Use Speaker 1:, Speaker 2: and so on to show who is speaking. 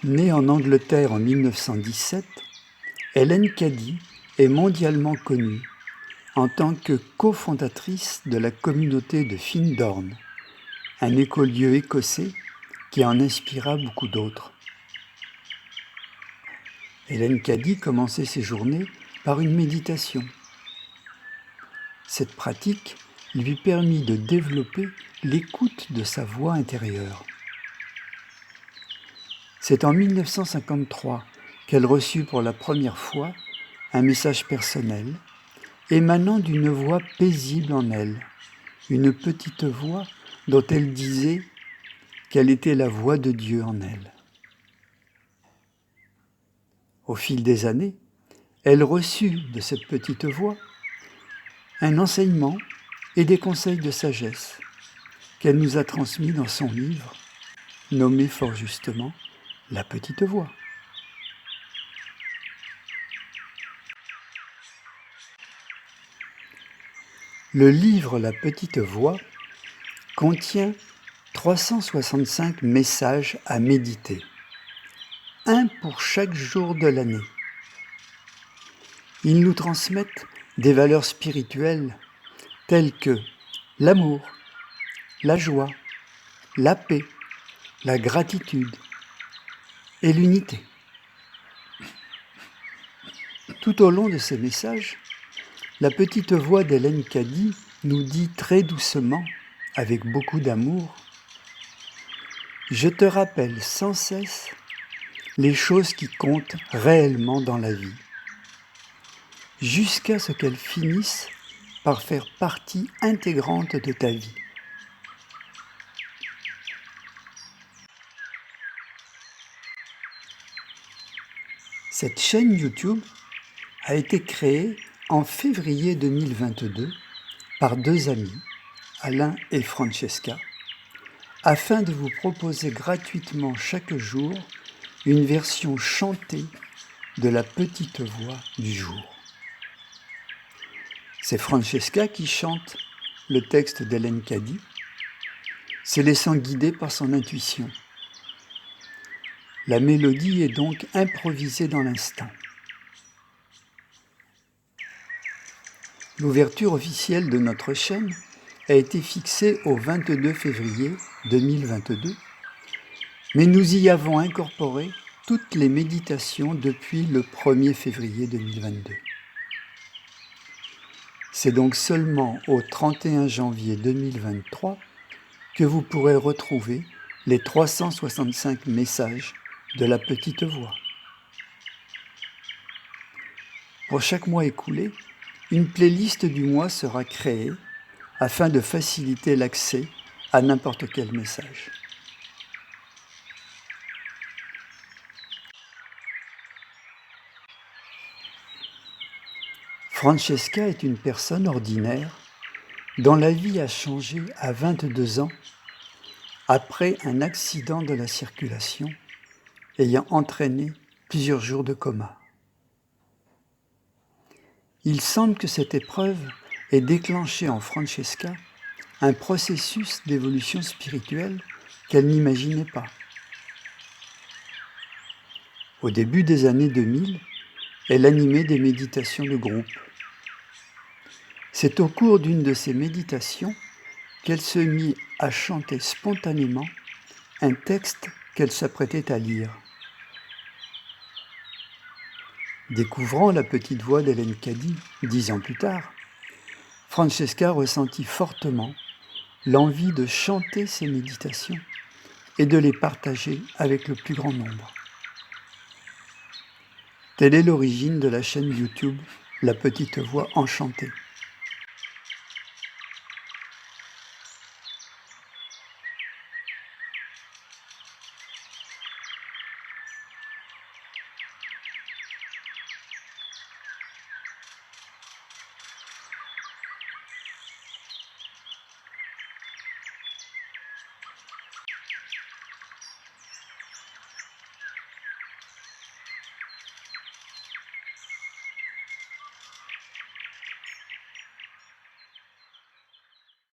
Speaker 1: Née en Angleterre en 1917, Hélène Cady est mondialement connue en tant que cofondatrice de la communauté de Findorn, un écolieu écossais qui en inspira beaucoup d'autres. Hélène Cady commençait ses journées par une méditation. Cette pratique lui permit de développer l'écoute de sa voix intérieure. C'est en 1953 qu'elle reçut pour la première fois un message personnel émanant d'une voix paisible en elle, une petite voix dont elle disait qu'elle était la voix de Dieu en elle. Au fil des années, elle reçut de cette petite voix un enseignement et des conseils de sagesse qu'elle nous a transmis dans son livre, nommé fort justement « La petite voix ». Le livre « La petite voix » contient 365 messages à méditer, un pour chaque jour de l'année. Ils nous transmettent des valeurs spirituelles telles que l'amour, la joie, la paix, la gratitude et l'unité. Tout au long de ces messages, la petite voix d'Hélène Cady nous dit très doucement, avec beaucoup d'amour, « Je te rappelle sans cesse les choses qui comptent réellement dans la vie, jusqu'à ce qu'elles finissent par faire partie intégrante de ta vie. » Cette chaîne YouTube a été créée en février 2022 par deux amis, Alain et Francesca, afin de vous proposer gratuitement chaque jour une version chantée de la petite voix du jour. C'est Francesca qui chante le texte d'Hélène Cady, se laissant guider par son intuition. La mélodie est donc improvisée dans l'instant. L'ouverture officielle de notre chaîne a été fixée au 22 février 2022, mais nous y avons incorporé toutes les méditations depuis le 1er février 2022. C'est donc seulement au 31 janvier 2023 que vous pourrez retrouver les 365 messages de la petite voix. Pour chaque mois écoulé, une playlist du mois sera créée afin de faciliter l'accès à n'importe quel message. Francesca est une personne ordinaire dont la vie a changé à 22 ans après un accident de la circulation ayant entraîné plusieurs jours de coma. Il semble que cette épreuve ait déclenché en Francesca un processus d'évolution spirituelle qu'elle n'imaginait pas. Au début des années 2000, elle animait des méditations de groupe. C'est au cours d'une de ces méditations qu'elle se mit à chanter spontanément un texte qu'elle s'apprêtait à lire. Découvrant la petite voix d'Hélène Cady 10 ans plus tard, Francesca ressentit fortement l'envie de chanter ces méditations et de les partager avec le plus grand nombre. Telle est l'origine de la chaîne YouTube La Petite Voix Enchantée.